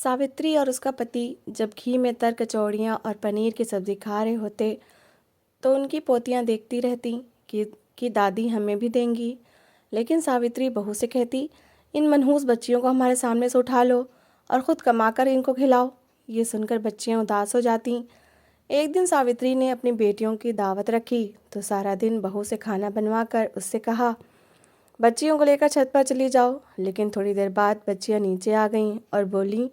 सावित्री और उसका पति जब घी में तर कचौड़ियाँ और पनीर की सब्ज़ी खा रहे होते तो उनकी पोतियाँ देखती रहती कि दादी हमें भी देंगी। लेकिन सावित्री बहू से कहती, इन मनहूस बच्चियों को हमारे सामने से उठा लो और ख़ुद कमाकर इनको खिलाओ। ये सुनकर बच्चियाँ उदास हो जातीं। एक दिन सावित्री ने अपनी बेटियों की दावत रखी तो सारा दिन बहू से खाना बनवाकर उससे कहा, बच्चियों को लेकर छत पर चली जाओ। लेकिन थोड़ी देर बाद बच्चियाँ नीचे आ गईं और बोलीं,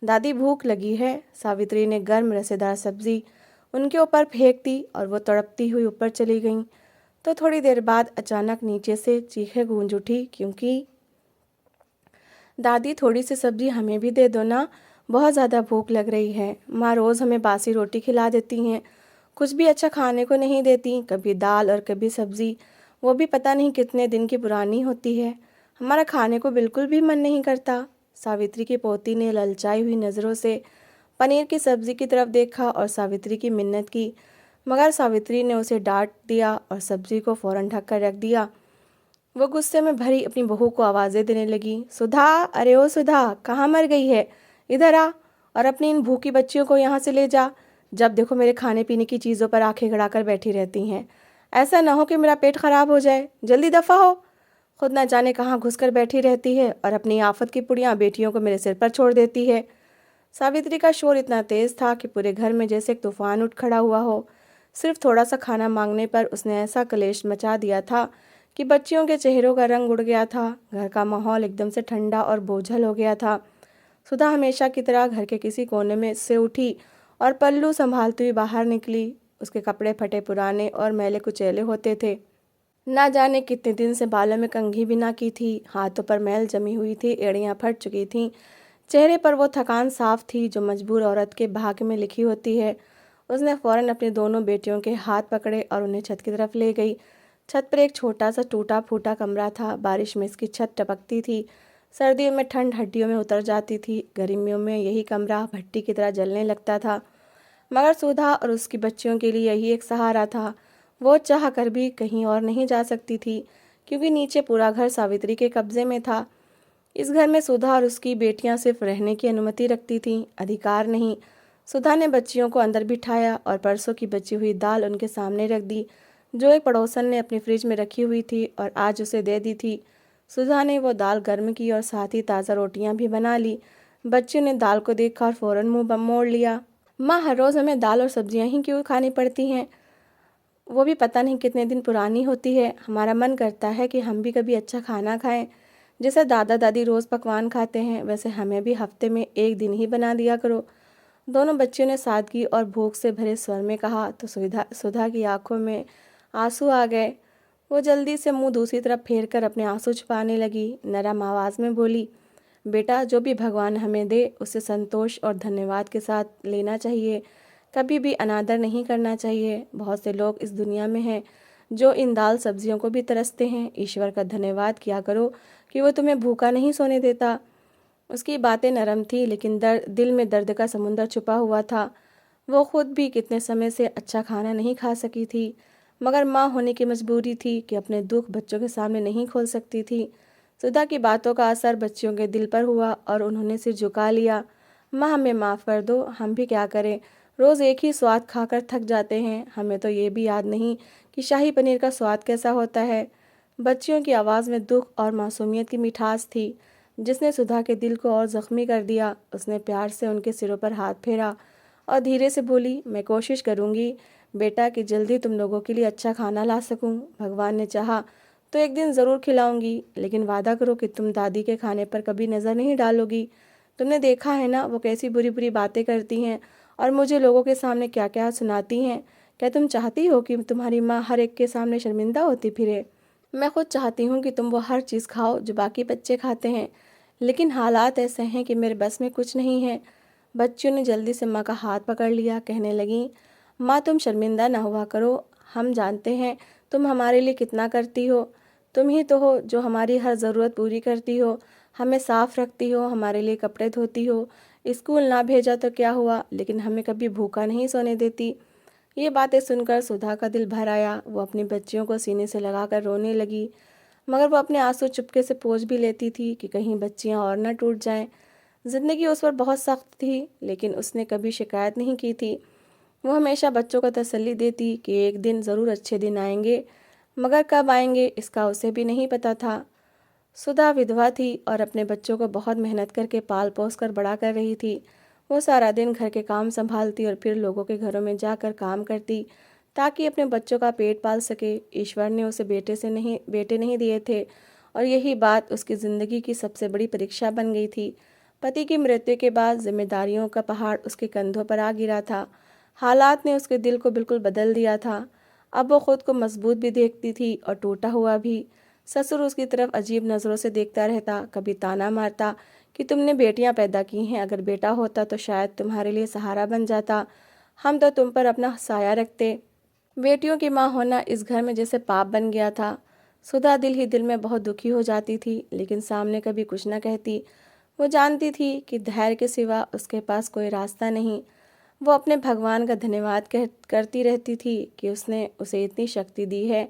दादी भूख लगी है। सावित्री ने गर्म रसेदार सब्ज़ी उनके ऊपर फेंक दी और वो तड़पती हुई ऊपर चली गईं। तो थोड़ी देर बाद अचानक नीचे से चीखें गूंज उठी, क्योंकि दादी थोड़ी सी सब्ज़ी हमें भी दे दो ना, बहुत ज़्यादा भूख लग रही है। माँ रोज़ हमें बासी रोटी खिला देती हैं, कुछ भी अच्छा खाने को नहीं देती, कभी दाल और कभी सब्ज़ी, वो भी पता नहीं कितने दिन की पुरानी होती है। हमारा खाने को बिल्कुल भी मन नहीं करता। सावित्री की पोती ने ललचाई हुई नज़रों से पनीर की सब्ज़ी की तरफ देखा और सावित्री की मिन्नत की, मगर सावित्री ने उसे डांट दिया और सब्ज़ी को फ़ौरन ढक कर रख दिया। वो गुस्से में भरी अपनी बहू को आवाज़ें देने लगी, सुधा, अरे ओ सुधा, कहाँ मर गई है? इधर आ और अपनी इन भूखी बच्चियों को यहाँ से ले जा। जब देखो मेरे खाने पीने की चीज़ों पर आंखें गड़ा कर बैठी रहती हैं। ऐसा ना हो कि मेरा पेट खराब हो जाए, जल्दी दफ़ा हो। खुद ना जाने कहाँ घुस कर बैठी रहती है और अपनी आफत की पुड़ियाँ बेटियों को मेरे सिर पर छोड़ देती है। सावित्री का शोर इतना तेज़ था कि पूरे घर में जैसे एक तूफान उठ खड़ा हुआ हो। सिर्फ थोड़ा सा खाना मांगने पर उसने ऐसा कलेश मचा दिया था कि बच्चियों के चेहरों का रंग उड़ गया था। घर का माहौल एकदम से ठंडा और बोझल हो गया था। सुधा हमेशा की तरह घर के किसी कोने में से उठी और पल्लू संभालती हुई बाहर निकली। उसके कपड़े फटे पुराने और मैले कुचैले होते थे। ना जाने कितने दिन से बालों में कंघी भी ना की थी, हाथों पर मैल जमी हुई थी, एड़ियाँ फट चुकी थीं। चेहरे पर वो थकान साफ थी जो मजबूर औरत के भाग्य में लिखी होती है। उसने फ़ौरन अपनी दोनों बेटियों के हाथ पकड़े और उन्हें छत की तरफ ले गई। छत पर एक छोटा सा टूटा फूटा कमरा था। बारिश में इसकी छत टपकती थी। सर्दियों में ठंड हड्डियों में उतर जाती थी, गर्मियों में यही कमरा भट्टी की तरह जलने लगता था। मगर सुधा और उसकी बच्चियों के लिए यही एक सहारा था। वो चाह कर भी कहीं और नहीं जा सकती थी, क्योंकि नीचे पूरा घर सावित्री के कब्जे में था। इस घर में सुधा और उसकी बेटियां सिर्फ रहने की अनुमति रखती थीं, अधिकार नहीं। सुधा ने बच्चियों को अंदर बिठाया और परसों की बची हुई दाल उनके सामने रख दी, जो एक पड़ोसन ने अपनी फ्रिज में रखी हुई थी और आज उसे दे दी थी। सुधा ने वो दाल गर्म की और साथ ही ताज़ा रोटियां भी बना ली। बच्चियों ने दाल को देखा और फ़ौरन मुंह मोड़ लिया। माँ, हर रोज़ हमें दाल और सब्जियां ही क्यों खानी पड़ती हैं? वो भी पता नहीं कितने दिन पुरानी होती है। हमारा मन करता है कि हम भी कभी अच्छा खाना खाएं। जैसे दादा दादी रोज़ पकवान खाते हैं, वैसे हमें भी हफ्ते में एक दिन ही बना दिया करो। दोनों बच्चियों ने सादगी और भूख से भरे स्वर में कहा तो सुधा की आंखों में आंसू आ गए। वो जल्दी से मुंह दूसरी तरफ फेर कर अपने आंसू छुपाने लगी। नरम आवाज़ में बोली, बेटा, जो भी भगवान हमें दे उसे संतोष और धन्यवाद के साथ लेना चाहिए, कभी भी अनादर नहीं करना चाहिए। बहुत से लोग इस दुनिया में हैं जो इन दाल सब्जियों को भी तरसते हैं। ईश्वर का धन्यवाद किया करो कि वो तुम्हें भूखा नहीं सोने देता। उसकी बातें नरम थी, लेकिन दिल में दर्द का समुंदर छुपा हुआ था। वो खुद भी कितने समय से अच्छा खाना नहीं खा सकी थी, मगर माँ होने की मजबूरी थी कि अपने दुख बच्चों के सामने नहीं खोल सकती थी। सुधा की बातों का असर बच्चियों के दिल पर हुआ और उन्होंने सिर झुका लिया। माँ, हमें माफ़ कर दो, हम भी क्या करें, रोज़ एक ही स्वाद खाकर थक जाते हैं। हमें तो ये भी याद नहीं कि शाही पनीर का स्वाद कैसा होता है। बच्चियों की आवाज़ में दुख और मासूमियत की मिठास थी, जिसने सुधा के दिल को और ज़ख्मी कर दिया। उसने प्यार से उनके सिरों पर हाथ फेरा और धीरे से बोली, मैं कोशिश करूँगी बेटा कि जल्दी तुम लोगों के लिए अच्छा खाना ला सकूँ। भगवान ने चाहा तो एक दिन ज़रूर खिलाऊंगी, लेकिन वादा करो कि तुम दादी के खाने पर कभी नज़र नहीं डालोगी। तुमने देखा है ना वो कैसी बुरी बुरी बातें करती हैं और मुझे लोगों के सामने क्या क्या सुनाती हैं। क्या तुम चाहती हो कि तुम्हारी माँ हर एक के सामने शर्मिंदा होती फिरे? मैं खुद चाहती हूँ कि तुम वो हर चीज़ खाओ जो बाकी बच्चे खाते हैं, लेकिन हालात ऐसे हैं कि मेरे बस में कुछ नहीं है। बच्चियों ने जल्दी से माँ का हाथ पकड़ लिया, कहने लगीं, माँ, तुम शर्मिंदा ना हुआ करो। हम जानते हैं तुम हमारे लिए कितना करती हो। तुम ही तो हो जो हमारी हर ज़रूरत पूरी करती हो, हमें साफ़ रखती हो, हमारे लिए कपड़े धोती हो। स्कूल ना भेजा तो क्या हुआ, लेकिन हमें कभी भूखा नहीं सोने देती। ये बातें सुनकर सुधा का दिल भर आया। वो अपनी बच्चियों को सीने से लगाकर रोने लगी, मगर वो अपने आंसू चुपके से पोंछ भी लेती थी कि कहीं बच्चियां और न टूट जाएं। ज़िंदगी उस पर बहुत सख्त थी, लेकिन उसने कभी शिकायत नहीं की थी। वो हमेशा बच्चों को तसल्ली देती कि एक दिन ज़रूर अच्छे दिन आएंगे, मगर कब आएंगे इसका उसे भी नहीं पता था। सुधा विधवा थी और अपने बच्चों को बहुत मेहनत करके पाल पोस कर बड़ा कर रही थी। वो सारा दिन घर के काम संभालती और फिर लोगों के घरों में जाकर काम करती ताकि अपने बच्चों का पेट पाल सके। ईश्वर ने उसे बेटे नहीं दिए थे और यही बात उसकी ज़िंदगी की सबसे बड़ी परीक्षा बन गई थी। पति की मृत्यु के बाद जिम्मेदारियों का पहाड़ उसके कंधों पर आ गिरा था। हालात ने उसके दिल को बिल्कुल बदल दिया था। अब वो खुद को मजबूत भी देखती थी और टूटा हुआ भी। ससुर उसकी तरफ अजीब नज़रों से देखता रहता, कभी ताना मारता कि तुमने बेटियां पैदा की हैं, अगर बेटा होता तो शायद तुम्हारे लिए सहारा बन जाता, हम तो तुम पर अपना साया रखते। बेटियों की माँ होना इस घर में जैसे पाप बन गया था। सुधा दिल ही दिल में बहुत दुखी हो जाती थी, लेकिन सामने कभी कुछ न कहती। वो जानती थी कि धैर्य के सिवा उसके पास कोई रास्ता नहीं। वो अपने भगवान का धन्यवाद करती रहती थी कि उसने उसे इतनी शक्ति दी है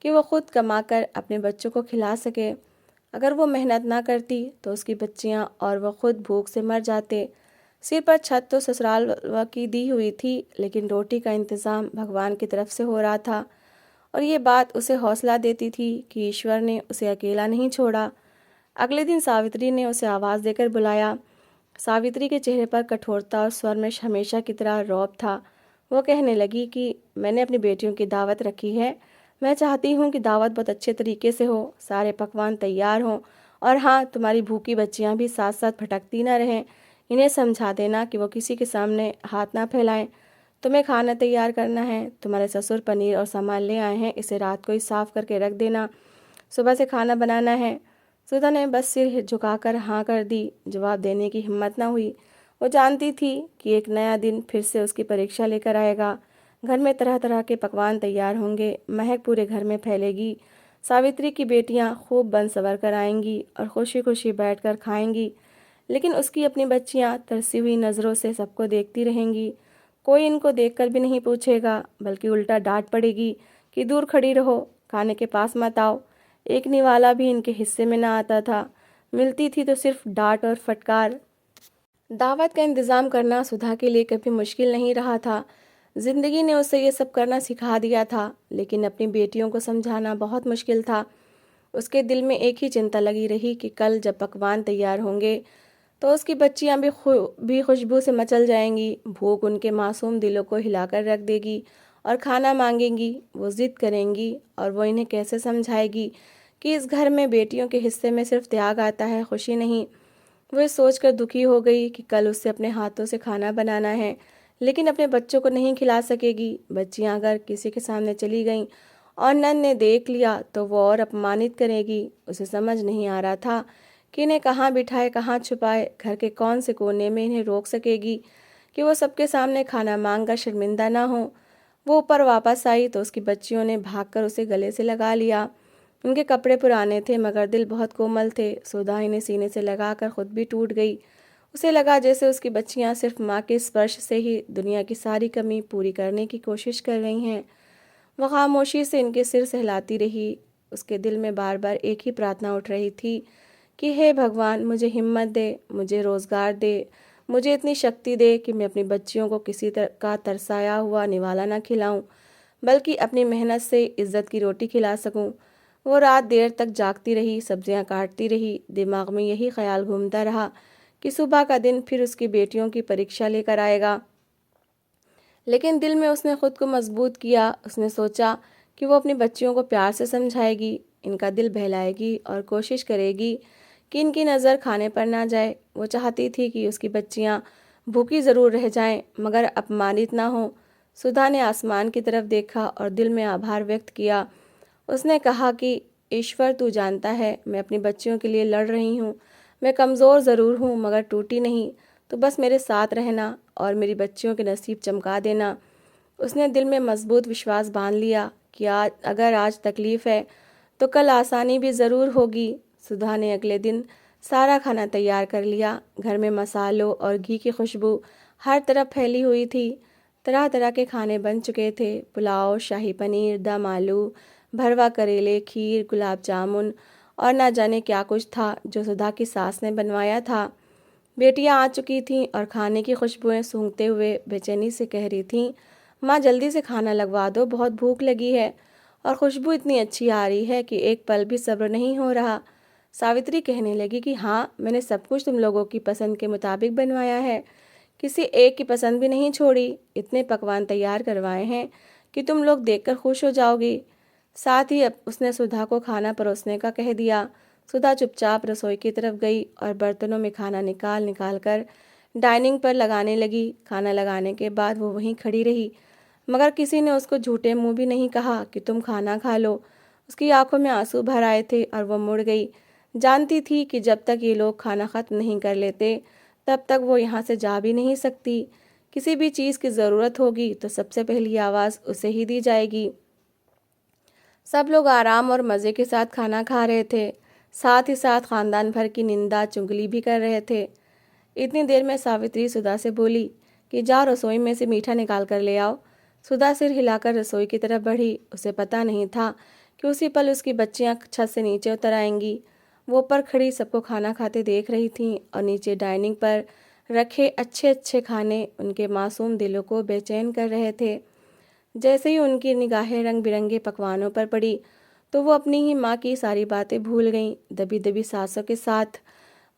कि वो खुद कमाकर अपने बच्चों को खिला सके। अगर वो मेहनत ना करती तो उसकी बच्चियां और वो खुद भूख से मर जाते। सिर पर छत तो ससुराल की दी हुई थी, लेकिन रोटी का इंतज़ाम भगवान की तरफ से हो रहा था और ये बात उसे हौसला देती थी कि ईश्वर ने उसे अकेला नहीं छोड़ा। अगले दिन सावित्री ने उसे आवाज़ देकर बुलाया। सावित्री के चेहरे पर कठोरता और स्वर में हमेशा की तरह रौब था। वो कहने लगी कि मैंने अपनी बेटियों की दावत रखी है। मैं चाहती हूँ कि दावत बहुत अच्छे तरीके से हो, सारे पकवान तैयार हों और हाँ, तुम्हारी भूखी बच्चियाँ भी साथ साथ भटकती ना रहें। इन्हें समझा देना कि वो किसी के सामने हाथ ना फैलाएं। तुम्हें खाना तैयार करना है, तुम्हारे ससुर पनीर और सामान ले आए हैं, इसे रात को ही साफ़ करके रख देना, सुबह से खाना बनाना है। सुधा ने बस सिर झुकाकर हाँ कर दी, जवाब देने की हिम्मत ना हुई। वो जानती थी कि एक नया दिन फिर से उसकी परीक्षा लेकर आएगा। घर में तरह तरह के पकवान तैयार होंगे, महक पूरे घर में फैलेगी। सावित्री की बेटियां खूब बन सवर कर आएंगी और खुशी खुशी बैठकर खाएंगी, लेकिन उसकी अपनी बच्चियां तरसी हुई नज़रों से सबको देखती रहेंगी। कोई इनको देखकर भी नहीं पूछेगा, बल्कि उल्टा डांट पड़ेगी कि दूर खड़ी रहो, खाने के पास मत आओ। एक निवाला भी इनके हिस्से में ना आता था, मिलती थी तो सिर्फ डांट और फटकार। दावत का इंतज़ाम करना सुधा के लिए कभी मुश्किल नहीं रहा था। जिंदगी ने उसे ये सब करना सिखा दिया था, लेकिन अपनी बेटियों को समझाना बहुत मुश्किल था। उसके दिल में एक ही चिंता लगी रही कि कल जब पकवान तैयार होंगे तो उसकी बच्चियां भी खुशबू से मचल जाएंगी। भूख उनके मासूम दिलों को हिलाकर रख देगी और खाना मांगेंगी। वो जिद करेंगी और वो इन्हें कैसे समझाएगी कि इस घर में बेटियों के हिस्से में सिर्फ त्याग आता है, खुशी नहीं। वो ये सोचकर दुखी हो गई कि कल उससे अपने हाथों से खाना बनाना है, लेकिन अपने बच्चों को नहीं खिला सकेगी। बच्चियां अगर किसी के सामने चली गईं और नन ने देख लिया तो वो और अपमानित करेगी। उसे समझ नहीं आ रहा था कि इन्हें कहाँ बिठाए, कहाँ छुपाए, घर के कौन से कोने में इन्हें रोक सकेगी कि वो सबके सामने खाना मांग कर शर्मिंदा ना हो। वो ऊपर वापस आई तो उसकी बच्चियों ने भागकर उसे गले से लगा लिया। उनके कपड़े पुराने थे मगर दिल बहुत कोमल थे। सुधा इन्हें सीने से लगाकर खुद भी टूट गई। उसे लगा जैसे उसकी बच्चियां सिर्फ माँ के स्पर्श से ही दुनिया की सारी कमी पूरी करने की कोशिश कर रही हैं। वह खामोशी से इनके सिर सहलाती रही। उसके दिल में बार बार एक ही प्रार्थना उठ रही थी कि हे भगवान, मुझे हिम्मत दे, मुझे रोज़गार दे, मुझे इतनी शक्ति दे कि मैं अपनी बच्चियों को किसी तरह का तरसाया हुआ निवाला ना खिलाऊं, बल्कि अपनी मेहनत से इज्जत की रोटी खिला सकूं। वो रात देर तक जागती रही, सब्जियां काटती रही। दिमाग में यही ख्याल घूमता रहा कि सुबह का दिन फिर उसकी बेटियों की परीक्षा लेकर आएगा। लेकिन दिल में उसने खुद को मजबूत किया। उसने सोचा कि वो अपनी बच्चियों को प्यार से समझाएगी, इनका दिल बहलाएगी और कोशिश करेगी कि इनकी नज़र खाने पर ना जाए। वो चाहती थी कि उसकी बच्चियां भूखी ज़रूर रह जाएं, मगर अपमानित ना हो। सुधा ने आसमान की तरफ देखा और दिल में आभार व्यक्त किया। उसने कहा कि ईश्वर, तू जानता है मैं अपनी बच्चियों के लिए लड़ रही हूँ। मैं कमज़ोर ज़रूर हूँ मगर टूटी नहीं। तो बस मेरे साथ रहना और मेरी बच्चियों के नसीब चमका देना। उसने दिल में मजबूत विश्वास बांध लिया कि अगर आज तकलीफ़ है तो कल आसानी भी ज़रूर होगी। सुधा ने अगले दिन सारा खाना तैयार कर लिया। घर में मसालों और घी की खुशबू हर तरफ फैली हुई थी। तरह तरह के खाने बन चुके थे, पुलाव, शाही पनीर, दम आलू, भरवा करेले, खीर, गुलाब जामुन और ना जाने क्या कुछ था जो सुधा की सास ने बनवाया था। बेटियां आ चुकी थीं और खाने की खुशबुएं सूंघते हुए बेचैनी से कह रही थीं, माँ जल्दी से खाना लगवा दो, बहुत भूख लगी है और खुशबू इतनी अच्छी आ रही है कि एक पल भी सब्र नहीं हो रहा। सावित्री कहने लगी कि हाँ, मैंने सब कुछ तुम लोगों की पसंद के मुताबिक बनवाया है, किसी एक की पसंद भी नहीं छोड़ी। इतने पकवान तैयार करवाए हैं कि तुम लोग देखकर खुश हो जाओगी। साथ ही अब उसने सुधा को खाना परोसने का कह दिया। सुधा चुपचाप रसोई की तरफ गई और बर्तनों में खाना निकाल निकाल कर डाइनिंग पर लगाने लगी। खाना लगाने के बाद वो वहीं खड़ी रही, मगर किसी ने उसको झूठे मुंह भी नहीं कहा कि तुम खाना खा लो। उसकी आंखों में आंसू भर आए थे और वह मुड़ गई। जानती थी कि जब तक ये लोग खाना ख़त्म नहीं कर लेते तब तक वो यहाँ से जा भी नहीं सकती। किसी भी चीज़ की ज़रूरत होगी तो सबसे पहली आवाज़ उसे ही दी जाएगी। सब लोग आराम और मज़े के साथ खाना खा रहे थे, साथ ही साथ ख़ानदान भर की निंदा चुगली भी कर रहे थे। इतनी देर में सावित्री सुधा से बोली कि जाओ रसोई में से मीठा निकाल कर ले आओ। सुधा सिर हिलाकर रसोई की तरफ बढ़ी। उसे पता नहीं था कि उसी पल उसकी बच्चियां छत से नीचे उतर आएंगी। वो ऊपर खड़ी सबको खाना खाते देख रही थीं और नीचे डाइनिंग पर रखे अच्छे अच्छे खाने उनके मासूम दिलों को बेचैन कर रहे थे। जैसे ही उनकी निगाहें रंग बिरंगे पकवानों पर पड़ी तो वो अपनी ही माँ की सारी बातें भूल गईं। दबी दबी सांसों के साथ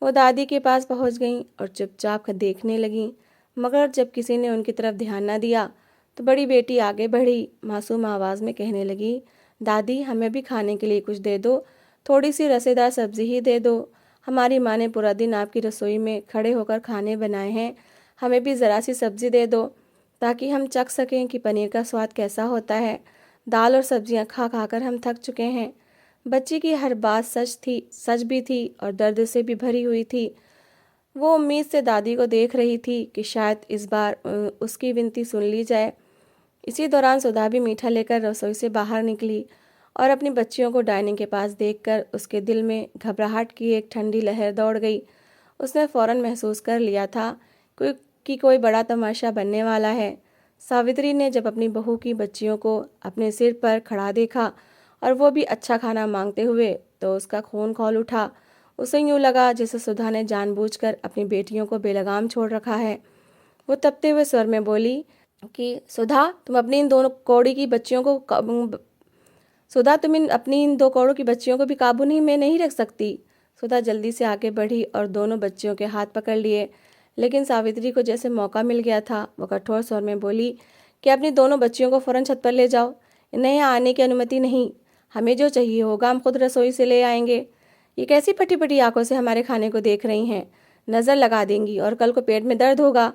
वो दादी के पास पहुंच गईं और चुपचाप देखने लगीं। मगर जब किसी ने उनकी तरफ ध्यान न दिया तो बड़ी बेटी आगे बढ़ी, मासूम आवाज़ में कहने लगी, दादी हमें भी खाने के लिए कुछ दे दो, थोड़ी सी रसेदार सब्जी ही दे दो। हमारी माँ ने पूरा दिन आपकी रसोई में खड़े होकर खाने बनाए हैं, हमें भी ज़रा सी सब्ज़ी दे दो ताकि हम चख सकें कि पनीर का स्वाद कैसा होता है। दाल और सब्जियां खा खा कर हम थक चुके हैं। बच्ची की हर बात सच थी, सच भी थी और दर्द से भी भरी हुई थी। वो उम्मीद से दादी को देख रही थी कि शायद इस बार उसकी विनती सुन ली जाए। इसी दौरान सुधा भी मीठा लेकर रसोई से बाहर निकली और अपनी बच्चियों को डाइनिंग के पास देखकर उसके दिल में घबराहट की एक ठंडी लहर दौड़ गई। उसने फौरन महसूस कर लिया था कि कोई बड़ा तमाशा बनने वाला है। सावित्री ने जब अपनी बहू की बच्चियों को अपने सिर पर खड़ा देखा और वो भी अच्छा खाना मांगते हुए, तो उसका खून खौल उठा। उसे यूँ लगा जैसे सुधा ने जानबूझकर अपनी बेटियों को बेलगाम छोड़ रखा है। वो तपते हुए स्वर में बोली कि तुम अपनी इन दोनों कौड़ी की बच्चियों को सुधा तुम इन अपनी इन दो कौड़ों की बच्चियों को भी काबू नहीं में नहीं रख सकती। सुधा जल्दी से आगे बढ़ी और दोनों बच्चियों के हाथ पकड़ लिए, लेकिन सावित्री को जैसे मौका मिल गया था। वो कठोर स्वर में बोली कि अपनी दोनों बच्चियों को फौरन छत पर ले जाओ, इन्हें यहाँ आने की अनुमति नहीं। हमें जो चाहिए होगा हम खुद रसोई से ले आएंगे। ये कैसी फटी फटी आंखों से हमारे खाने को देख रही हैं, नज़र लगा देंगी और कल को पेट में दर्द होगा।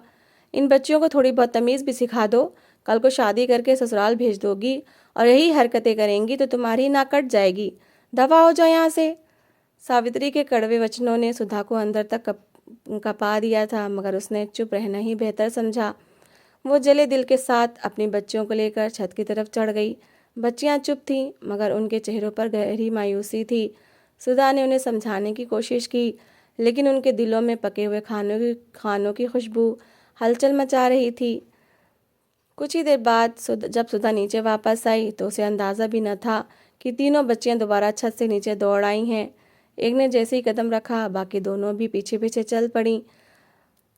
इन बच्चियों को थोड़ी बहुत तमीज़ भी सिखा दो, कल को शादी करके ससुराल भेज दोगी और यही हरकतें करेंगी तो तुम्हारी नाक कट जाएगी। दफा हो जाओ यहाँ से। सावित्री के कड़वे वचनों ने सुधा को अंदर तक कपा दिया था, मगर उसने चुप रहना ही बेहतर समझा। वो जले दिल के साथ अपनी बच्चियों को लेकर छत की तरफ चढ़ गई। बच्चियां चुप थीं, मगर उनके चेहरों पर गहरी मायूसी थी। सुधा ने उन्हें समझाने की कोशिश की, लेकिन उनके दिलों में पके हुए खानों की खुशबू हलचल मचा रही थी। कुछ ही देर बाद जब सुधा नीचे वापस आई तो उसे अंदाज़ा भी न था कि तीनों बच्चियां दोबारा छत से नीचे दौड़ आई हैं। एक ने जैसे ही कदम रखा, बाकी दोनों भी पीछे पीछे चल पड़ी।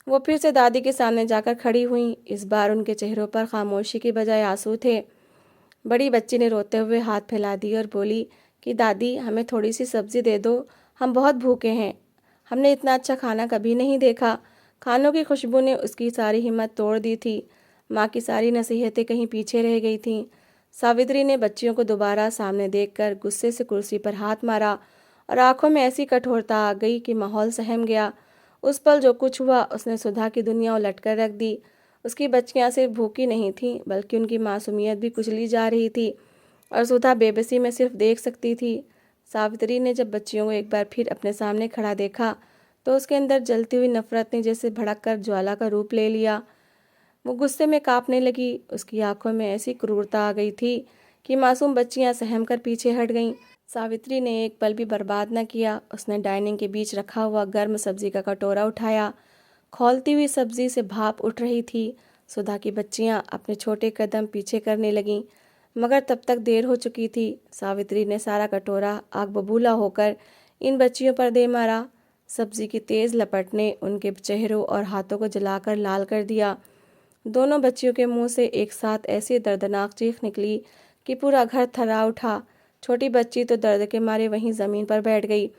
वो फिर से दादी के सामने जाकर खड़ी हुई। इस बार उनके चेहरों पर खामोशी की बजाय आंसू थे। बड़ी बच्ची ने रोते हुए हाथ फैला दिए और बोली कि दादी हमें थोड़ी सी सब्जी दे दो, हम बहुत भूखे हैं। हमने इतना अच्छा खाना कभी नहीं देखा। खानों की खुशबू ने उसकी सारी हिम्मत तोड़ दी थी। माँ की सारी नसीहतें कहीं पीछे रह गई थीं। सावित्री ने बच्चियों को दोबारा सामने देखकर गुस्से से कुर्सी पर हाथ मारा और आंखों में ऐसी कठोरता आ गई कि माहौल सहम गया। उस पल जो कुछ हुआ उसने सुधा की दुनिया उलट कर रख दी। उसकी बच्चियां सिर्फ भूखी नहीं थीं, बल्कि उनकी मासूमियत भी कुचली जा रही थी और सुधा बेबसी में सिर्फ देख सकती थी। सावित्री ने जब बच्चियों को एक बार फिर अपने सामने खड़ा देखा तो उसके अंदर जलती हुई नफरत ने जैसे भड़क कर ज्वाला का रूप ले लिया। वो गुस्से में कांपने लगी। उसकी आंखों में ऐसी क्रूरता आ गई थी कि मासूम बच्चियां सहम कर पीछे हट गईं। सावित्री ने एक पल भी बर्बाद न किया। उसने डाइनिंग के बीच रखा हुआ गर्म सब्जी का कटोरा उठाया। खौलती हुई सब्जी से भाप उठ रही थी। सुधा की बच्चियां अपने छोटे कदम पीछे करने लगीं, मगर तब तक देर हो चुकी थी। सावित्री ने सारा कटोरा आग बबूला होकर इन बच्चियों पर दे मारा। सब्जी की तेज़ लपट ने उनके चेहरों और हाथों को जलाकर लाल कर दिया। दोनों बच्चियों के मुंह से एक साथ ऐसी दर्दनाक चीख निकली कि पूरा घर थर्रा उठा। छोटी बच्ची तो दर्द के मारे वहीं ज़मीन पर बैठ गई।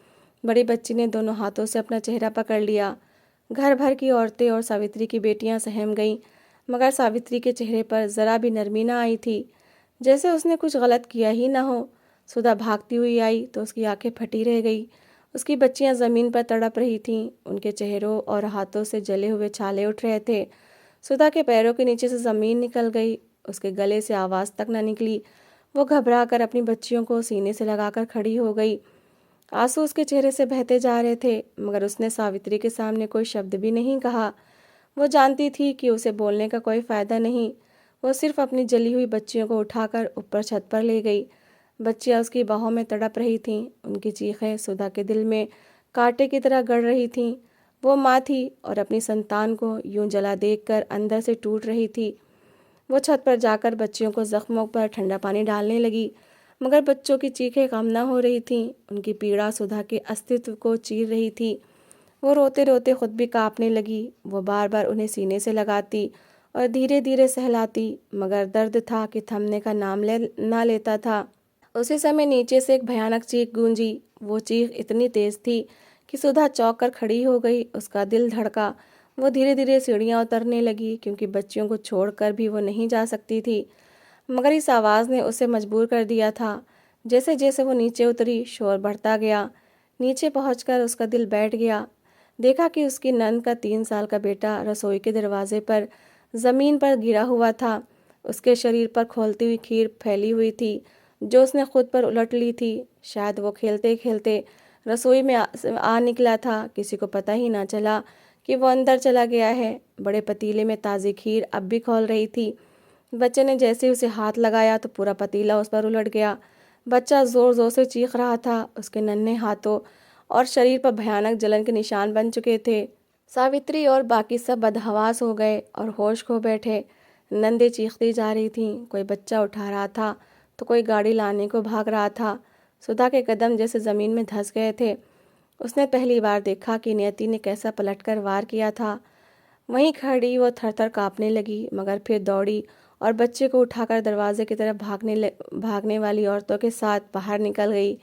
बड़ी बच्ची ने दोनों हाथों से अपना चेहरा पकड़ लिया। घर भर की औरतें और सावित्री की बेटियां सहम गईं, मगर सावित्री के चेहरे पर ज़रा भी नरमी ना आई थी, जैसे उसने कुछ गलत किया ही ना हो। सुधा भागती हुई आई तो उसकी आंखें फटी रह गई। उसकी बच्चियां ज़मीन पर तड़प रही थीं, उनके चेहरों और हाथों से जले हुए छाले उठ रहे थे। सुधा के पैरों के नीचे से ज़मीन निकल गई, उसके गले से आवाज़ तक न निकली। वो घबरा कर अपनी बच्चियों को सीने से लगाकर खड़ी हो गई। आंसू उसके चेहरे से बहते जा रहे थे, मगर उसने सावित्री के सामने कोई शब्द भी नहीं कहा। वो जानती थी कि उसे बोलने का कोई फ़ायदा नहीं। वो सिर्फ अपनी जली हुई बच्चियों को उठाकर ऊपर छत पर ले गई। बच्चियां उसकी बाहों में तड़प रही थीं, उनकी चीखें सुधा के दिल में कांटे की तरह गड़ रही थीं। वो माँ थी और अपनी संतान को यूं जला देखकर अंदर से टूट रही थी। वो छत पर जाकर बच्चियों को जख्मों पर ठंडा पानी डालने लगी, मगर बच्चों की चीखें कम न हो रही थीं। उनकी पीड़ा सुधा के अस्तित्व को चीर रही थी। वो रोते रोते खुद भी कांपने लगी। वो बार बार उन्हें सीने से लगाती और धीरे धीरे सहलाती, मगर दर्द था कि थमने का नाम ना लेता था। उसी समय नीचे से एक भयानक चीख गूंजी। वो चीख इतनी तेज थी कि सुधा चौंक कर खड़ी हो गई। उसका दिल धड़का। वो धीरे धीरे सीढ़ियाँ उतरने लगी, क्योंकि बच्चियों को छोड़कर भी वो नहीं जा सकती थी। मगर इस आवाज़ ने उसे मजबूर कर दिया था। जैसे जैसे वो नीचे उतरी, शोर बढ़ता गया। नीचे पहुंचकर उसका दिल बैठ गया। देखा कि उसकी नंद का 3 साल का बेटा रसोई के दरवाजे पर ज़मीन पर गिरा हुआ था। उसके शरीर पर खौलती हुई खीर फैली हुई थी, जो उसने खुद पर उलट ली थी। शायद वो खेलते खेलते रसोई में आ निकला था। किसी को पता ही ना चला कि वो अंदर चला गया है। बड़े पतीले में ताज़ी खीर अब भी खौल रही थी। बच्चे ने जैसे उसे हाथ लगाया तो पूरा पतीला उस पर उलट गया। बच्चा ज़ोर ज़ोर से चीख रहा था। उसके नन्हे हाथों और शरीर पर भयानक जलन के निशान बन चुके थे। सावित्री और बाकी सब बदहवास हो गए और होश खो बैठे। नंदे चीखती जा रही थीं, कोई बच्चा उठा रहा था तो कोई गाड़ी लाने को भाग रहा था। सुधा के कदम जैसे ज़मीन में धंस गए थे। उसने पहली बार देखा कि नियति ने कैसा पलटकर वार किया था। वहीं खड़ी वो थर-थर काँपने लगी, मगर फिर दौड़ी और बच्चे को उठाकर दरवाजे की तरफ भागने वाली औरतों के साथ बाहर निकल गई।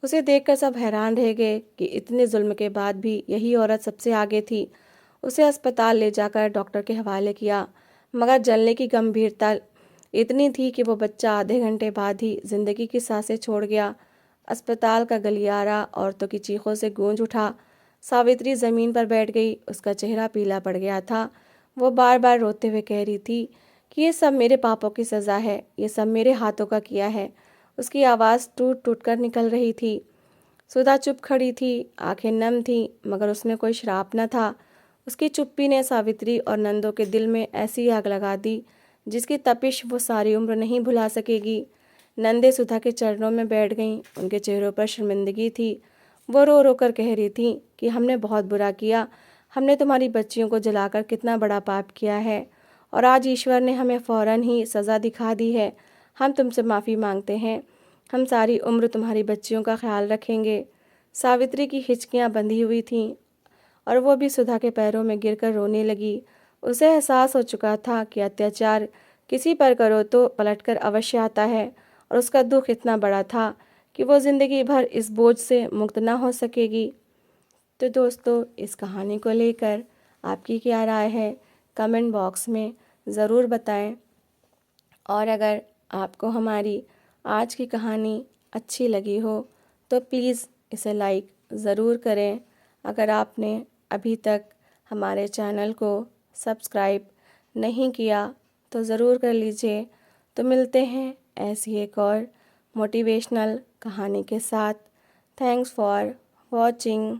उसे देखकर सब हैरान रह गए कि इतने जुल्म के बाद भी यही औरत सबसे आगे थी। उसे अस्पताल ले जाकर डॉक्टर के हवाले किया, मगर जलने की गंभीरता इतनी थी कि वो बच्चा आधे घंटे बाद ही जिंदगी की सांसें छोड़ गया। अस्पताल का गलियारा औरतों की चीखों से गूंज उठा। सावित्री ज़मीन पर बैठ गई। उसका चेहरा पीला पड़ गया था। वो बार बार रोते हुए कह रही थी कि ये सब मेरे पापों की सज़ा है, ये सब मेरे हाथों का किया है। उसकी आवाज़ टूट टूट कर निकल रही थी। सुधा चुप खड़ी थी, आंखें नम थीं, मगर उसमें कोई श्राप न था। उसकी चुप्पी ने सावित्री और नंदों के दिल में ऐसी आग लगा दी जिसकी तपिश वो सारी उम्र नहीं भुला सकेगी। नंदे सुधा के चरणों में बैठ गईं। उनके चेहरों पर शर्मिंदगी थी। वो रो रो कर कह रही थी कि हमने बहुत बुरा किया। हमने तुम्हारी बच्चियों को जलाकर कितना बड़ा पाप किया है, और आज ईश्वर ने हमें फ़ौरन ही सज़ा दिखा दी है। हम तुमसे माफ़ी मांगते हैं। हम सारी उम्र तुम्हारी बच्चियों का ख्याल रखेंगे। सावित्री की हिचकियाँ बंधी हुई थीं और वो भी सुधा के पैरों में गिरकर रोने लगी। उसे एहसास हो चुका था कि अत्याचार किसी पर करो तो पलटकर अवश्य आता है, और उसका दुख इतना बड़ा था कि वो ज़िंदगी भर इस बोझ से मुक्त ना हो सकेगी। तो दोस्तों, इस कहानी को लेकर आपकी क्या राय है, कमेंट बॉक्स में ज़रूर बताएं। और अगर आपको हमारी आज की कहानी अच्छी लगी हो तो प्लीज़ इसे लाइक ज़रूर करें। अगर आपने अभी तक हमारे चैनल को सब्सक्राइब नहीं किया तो ज़रूर कर लीजिए। तो मिलते हैं ऐसी एक और मोटिवेशनल कहानी के साथ। Thanks for watching.